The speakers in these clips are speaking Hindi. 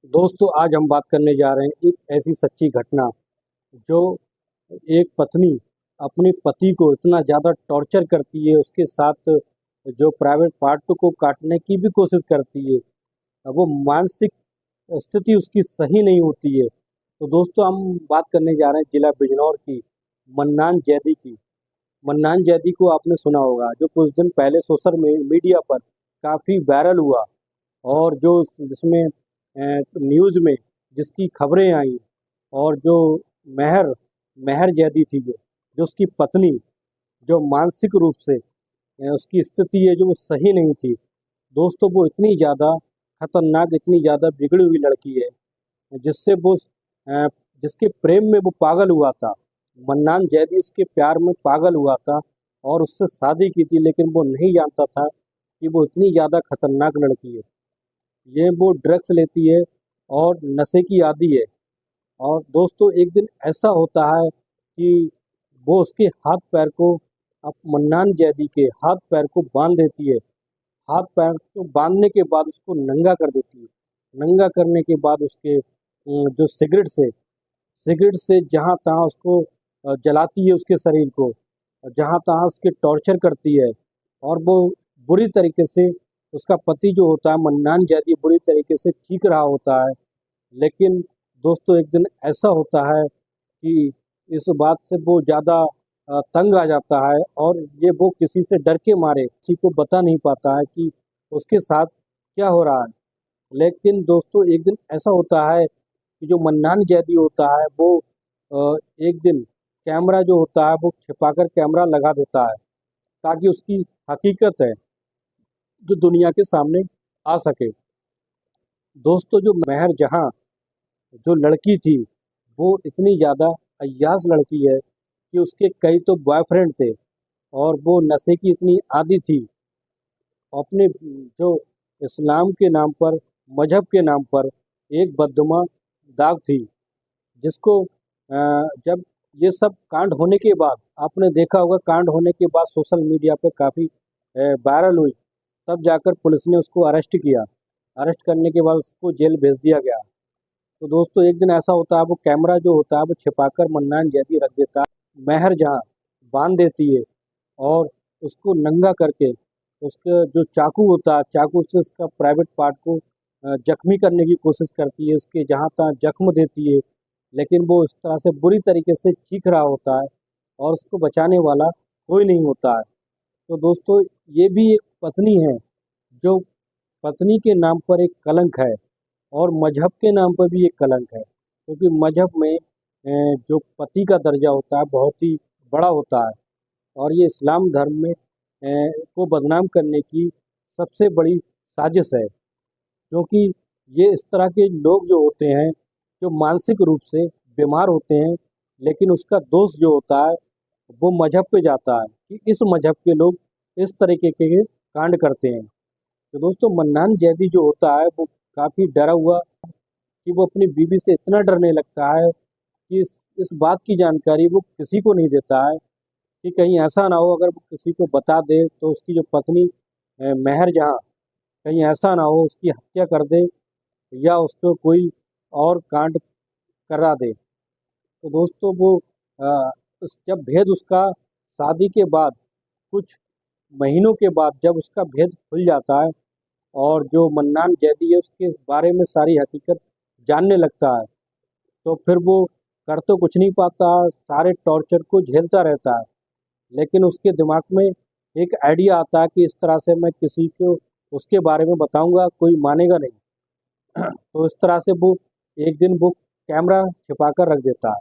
दोस्तों आज हम बात करने जा रहे हैं एक ऐसी सच्ची घटना जो एक पत्नी अपने पति को इतना ज़्यादा टॉर्चर करती है, उसके साथ जो प्राइवेट पार्ट को काटने की भी कोशिश करती है। अब वो मानसिक स्थिति उसकी सही नहीं होती है। तो दोस्तों हम बात करने जा रहे हैं जिला बिजनौर की मन्नान जैदी की। मन्नान जैदी को आपने सुना होगा, जो कुछ दिन पहले सोशल मीडिया पर काफ़ी वायरल हुआ और जो जिसमें न्यूज़ में जिसकी खबरें आई और जो मेहर मेहर जैदी थी, जो उसकी पत्नी, जो मानसिक रूप से उसकी स्थिति है जो वो सही नहीं थी। दोस्तों वो इतनी ज़्यादा खतरनाक, इतनी ज़्यादा बिगड़ी हुई लड़की है जिससे वो जिसके प्रेम में वो पागल हुआ था। मन्नान जैदी उसके प्यार में पागल हुआ था और उससे शादी की थी, लेकिन वो नहीं जानता था कि वो इतनी ज़्यादा खतरनाक लड़की है। ये वो ड्रग्स लेती है और नशे की आदी है। और दोस्तों एक दिन ऐसा होता है कि वो उसके हाथ पैर को, अब मन्नान जैदी के हाथ पैर को बांध देती है। हाथ पैर को बांधने के बाद उसको नंगा कर देती है। नंगा करने के बाद उसके जो सिगरेट से जहाँ तहाँ उसको जलाती है, उसके शरीर को जहाँ तहाँ उसके टॉर्चर करती है। और वो बुरी तरीके से, उसका पति जो होता है मन्नान जैदी, बुरी तरीके से चीख रहा होता है। लेकिन दोस्तों एक दिन ऐसा होता है कि इस बात से वो ज़्यादा तंग आ जाता है और ये वो किसी से डर के मारे किसी को बता नहीं पाता है कि उसके साथ क्या हो रहा है। लेकिन दोस्तों एक दिन ऐसा होता है कि जो मन्नान जैदी होता है वो एक दिन कैमरा जो होता है वो छिपाकर कैमरा लगा देता है, ताकि उसकी हकीकत है जो दुनिया के सामने आ सके। दोस्तों जो मेहर जहाँ जो लड़की थी वो इतनी ज़्यादा अय्याश लड़की है कि उसके कई तो बॉयफ्रेंड थे और वो नशे की इतनी आदी थी। अपने जो इस्लाम के नाम पर, मजहब के नाम पर एक बददुमा दाग थी, जिसको जब ये सब कांड होने के बाद, आपने देखा होगा कांड होने के बाद सोशल मीडिया पे काफ़ी वायरल हुई, तब जाकर पुलिस ने उसको अरेस्ट किया। अरेस्ट करने के बाद उसको जेल भेज दिया गया। तो दोस्तों एक दिन ऐसा होता है, वो कैमरा जो होता है वो छिपाकर मन्नान जैदी रख देता है। मेहर जहाँ बांध देती है और उसको नंगा करके उसके जो चाकू होता है, चाकू से उसका प्राइवेट पार्ट को जख्मी करने की कोशिश करती है, उसके जहाँ तहाँ जख्म देती है। लेकिन वो इस तरह से बुरी तरीके से चीख रहा होता है और उसको बचाने वाला कोई नहीं होता है। तो दोस्तों ये भी एक पत्नी है, जो पत्नी के नाम पर एक कलंक है और मजहब के नाम पर भी एक कलंक है, क्योंकि मजहब में जो पति का दर्जा होता है बहुत ही बड़ा होता है। और ये इस्लाम धर्म में को बदनाम करने की सबसे बड़ी साजिश है, क्योंकि ये इस तरह के लोग जो होते हैं, जो मानसिक रूप से बीमार होते हैं, लेकिन उसका दोष जो होता है वो मजहब पे जाता है कि इस मजहब के लोग इस तरीके के कांड करते हैं। तो दोस्तों मन्नान जैदी जो होता है वो काफ़ी डरा हुआ कि वो अपनी बीवी से इतना डरने लगता है कि इस बात की जानकारी वो किसी को नहीं देता है कि कहीं ऐसा ना हो, अगर वो किसी को बता दे तो उसकी जो पत्नी मेहर जहाँ, कहीं ऐसा ना हो उसकी हत्या कर दे या उसको कोई और कांड करा दे। तो दोस्तों वो जब भेद उसका शादी के बाद, कुछ महीनों के बाद जब उसका भेद खुल जाता है और जो मन्नान जैदी है उसके बारे में सारी हकीकत जानने लगता है, तो फिर वो कर तो कुछ नहीं पाता, सारे टॉर्चर को झेलता रहता है। लेकिन उसके दिमाग में एक आइडिया आता है कि इस तरह से मैं किसी को उसके बारे में बताऊंगा, कोई मानेगा नहीं। तो इस तरह से वो एक दिन वो कैमरा छिपा कर रख देता है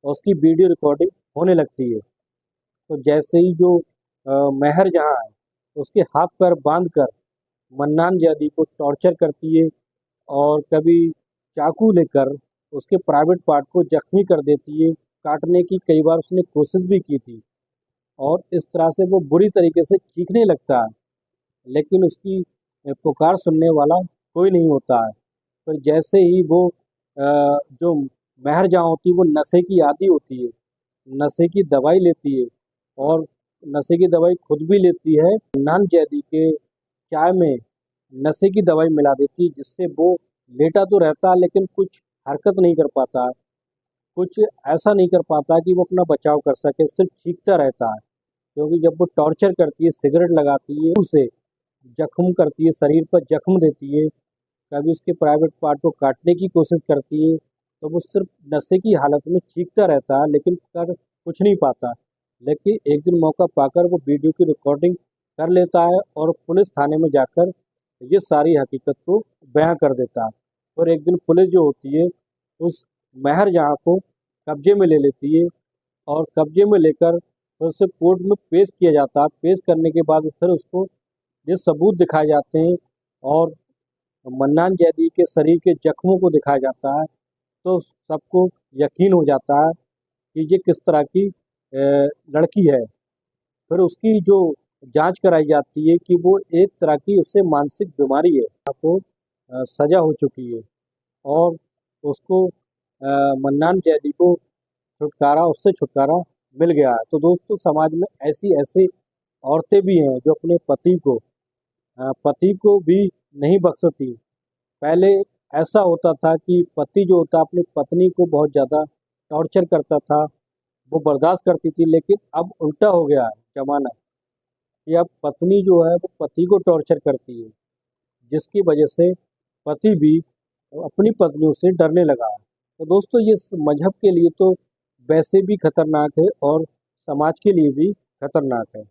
और उसकी वीडियो रिकॉर्डिंग होने लगती है। तो जैसे ही जो मेहर जहाँ है उसके हाथ पैर बांध कर मन्नान जैदी को टॉर्चर करती है और कभी चाकू लेकर उसके प्राइवेट पार्ट को जख्मी कर देती है। काटने की कई बार उसने कोशिश भी की थी और इस तरह से वो बुरी तरीके से चीखने लगता है, लेकिन उसकी पुकार सुनने वाला कोई नहीं होता है। पर जैसे ही वो जो मेहर जहाँ होती है वो नशे की आदी होती है, नशे की दवाई लेती है और नशे की दवाई खुद भी लेती है। नान जैदी के चाय में नशे की दवाई मिला देती है, जिससे वो लेटा तो रहता है लेकिन कुछ हरकत नहीं कर पाता है, कुछ ऐसा नहीं कर पाता कि वो अपना बचाव कर सके, सिर्फ चीखता रहता है। क्योंकि जब वो टॉर्चर करती है, सिगरेट लगाती है, उसे जख्म करती है, शरीर पर जख्म देती है, कभी उसके प्राइवेट पार्ट को काटने की कोशिश करती है, तो वो सिर्फ नशे की हालत में चीखता रहता है लेकिन कर कुछ नहीं पाता। लेकिन एक दिन मौका पाकर वो वीडियो की रिकॉर्डिंग कर लेता है और पुलिस थाने में जाकर ये सारी हकीकत को बयां कर देता है। और एक दिन पुलिस जो होती है उस महर जहाँ को कब्जे में ले लेती है और कब्जे में लेकर फिर उसे कोर्ट में पेश किया जाता है। पेश करने के बाद फिर उसको ये सबूत दिखाए जाते हैं और मन्नान जैदी के शरीर के जख्मों को दिखाया जाता है, तो सबको यकीन हो जाता है कि ये किस तरह की लड़की है। फिर उसकी जो जांच कराई जाती है कि वो एक तरह की उससे मानसिक बीमारी है, आपको सजा हो चुकी है और उसको मन्नान जैदी को उससे छुटकारा मिल गया है। तो दोस्तों समाज में ऐसी ऐसी औरतें भी हैं जो अपने पति को भी नहीं बख्शती। पहले ऐसा होता था कि पति जो होता अपनी पत्नी को बहुत ज़्यादा टॉर्चर करता था, वो बर्दाश्त करती थी, लेकिन अब उल्टा हो गया है ज़माना कि अब पत्नी जो है वो पति को टॉर्चर करती है, जिसकी वजह से पति भी अपनी पत्नियों से डरने लगा है। तो दोस्तों ये मजहब के लिए तो वैसे भी खतरनाक है और समाज के लिए भी खतरनाक है।